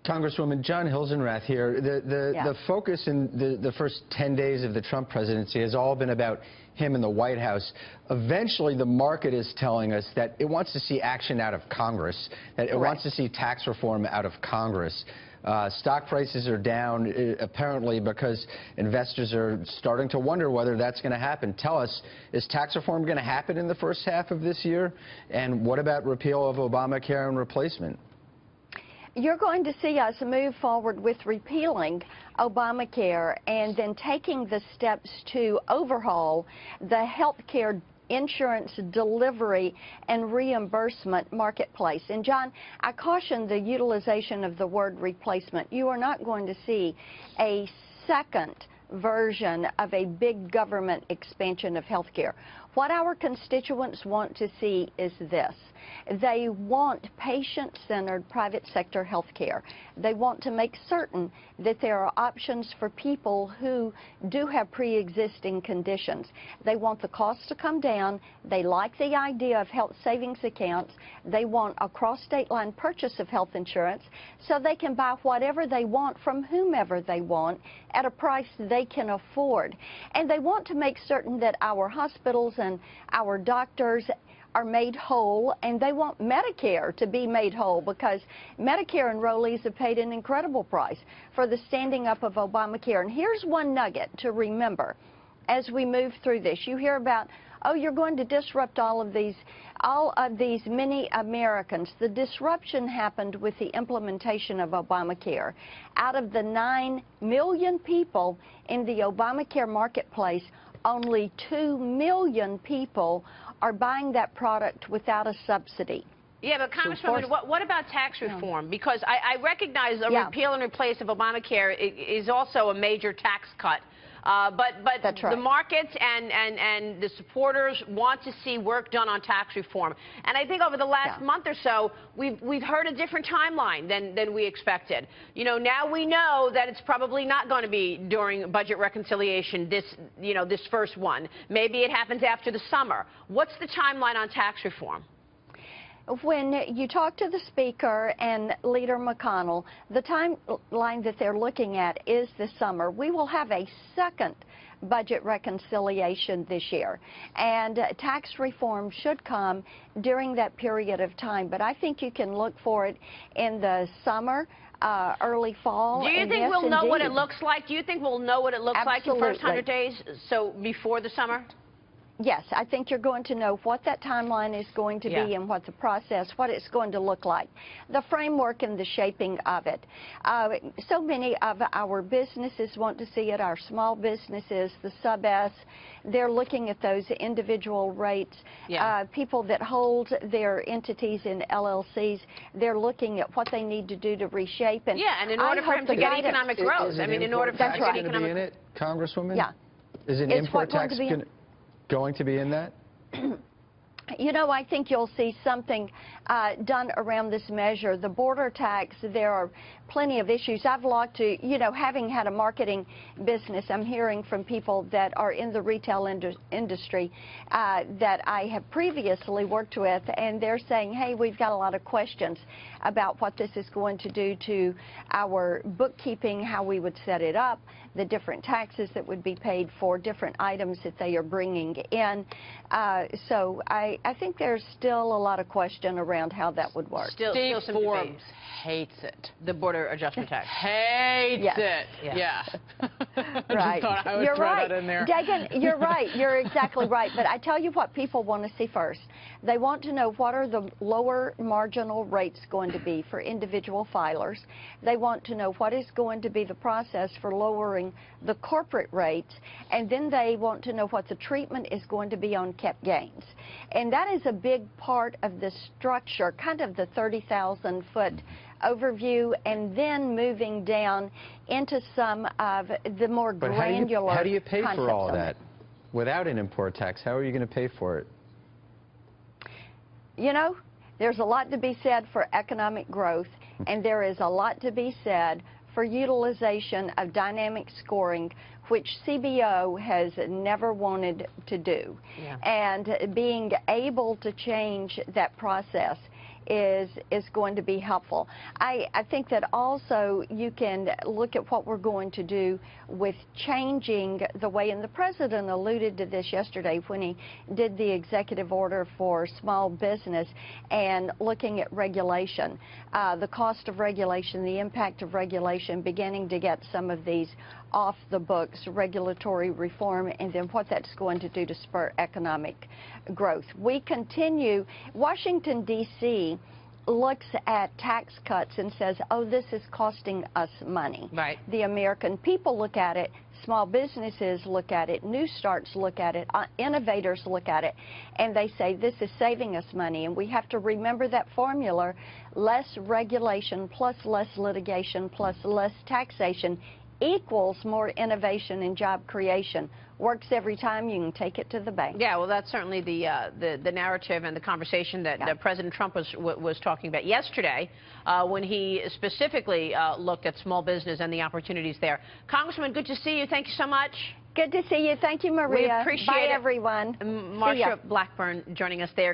Congresswoman, John Hilsenrath here. The focus in the first 10 days of the Trump presidency has all been about him in the White House. Eventually, the market is telling us that it wants to see action out of Congress, that it wants to see tax reform out of Congress. Stock prices are down, apparently, because investors are starting to wonder whether that's going to happen. Tell us, is tax reform going to happen in the first half of this year? And what about repeal of Obamacare and replacement? You're going to see us move forward with repealing Obamacare and then taking the steps to overhaul the health care insurance delivery and reimbursement marketplace. And John, I caution the utilization of the word replacement. You are not going to see a second version of a big government expansion of health care. What our constituents want to see is this. They want patient-centered private sector health care. They want to make certain that there are options for people who do have pre-existing conditions. They want the cost to come down. They like the idea of health savings accounts. They want a cross-state line purchase of health insurance so they can buy whatever they want from whomever they want at a price they can afford. And they want to make certain that our hospitals and our doctors are made whole, and they want Medicare to be made whole because Medicare enrollees have paid an incredible price for the standing up of Obamacare. And here's one nugget to remember as we move through this. You hear about, oh, you're going to disrupt all of these many Americans. The disruption happened with the implementation of Obamacare. Out of the 9 million people in the Obamacare marketplace, only 2 million people are buying that product without a subsidy. Yeah, but Congresswoman, what about tax reform? Because I recognize a repeal and replace of Obamacare is also a major tax cut. But That's right. The markets and the supporters want to see work done on tax reform. And I think over the last month or so, we've heard a different timeline than we expected. You know, now we know that it's probably not going to be during budget reconciliation, this first one. Maybe it happens after the summer. What's the timeline on tax reform? When you talk to the Speaker and Leader McConnell, the timeline that they're looking at is this summer. We will have a second budget reconciliation this year, and tax reform should come during that period of time. But I think you can look for it in the summer, early fall. Do you think we'll know what it looks like? Do you think we'll know what it looks like in the first 100 days, so before the summer? Yes, I think you're going to know what that timeline is going to be and what the process, what it's going to look like, the framework and the shaping of it. So many of our businesses want to see it, our small businesses, the sub-S. They're looking at those individual rates. People that hold their entities in LLCs, they're looking at what they need to do to reshape. And and in order for him to get economic growth, I mean, in order for him to get economic growth. Is it Congresswoman? Yeah. Is an import tax going to be in that? You know, I think you'll see something done around this measure. The border tax, there are plenty of issues. I've looked to, you know, having had a marketing business, I'm hearing from people that are in the retail industry that I have previously worked with, and they're saying, hey, we've got a lot of questions about what this is going to do to our bookkeeping, how we would set it up, the different taxes that would be paid for different items that they are bringing in. So I think there's still a lot of question around how that would work. Steve Forbes hates it. The border adjustment tax. Hates it. Yeah. Right. You're right. That in there. Dagan, you're right. You're exactly right. But I tell you what people want to see first. They want to know what are the lower marginal rates going to be for individual filers. They want to know what is going to be the process for lowering the corporate rates. And then they want to know what the treatment is going to be on kept gains. And that is a big part of the structure, kind of the 30,000-foot overview, and then moving down into some of the more granular. But how do you pay for all of that? Without an import tax, how are you going to pay for it? You know, there's a lot to be said for economic growth, and there is a lot to be said for utilization of dynamic scoring, which CBO has never wanted to do. And being able to change that process is going to be helpful. I think that also you can look at what we're going to do with changing the way, and the president alluded to this yesterday when he did the executive order for small business and looking at regulation, the cost of regulation, the impact of regulation, beginning to get some of these off the books, regulatory reform, and then what that's going to do to spur economic growth. We continue, Washington, D.C. looks at tax cuts and says, oh, this is costing us money. Right. The American people look at it, small businesses look at it, new starts look at it, innovators look at it, and they say this is saving us money. And we have to remember that formula: less regulation plus less litigation plus less taxation equals more innovation and job creation. Works every time. You can take it to the bank. Yeah, well, that's certainly the narrative and the conversation that President Trump was talking about yesterday when he specifically looked at small business and the opportunities there. Congressman, good to see you. Thank you so much. Good to see you. Thank you, Maria. We appreciate Bye, it. everyone. Marsha Blackburn joining us there.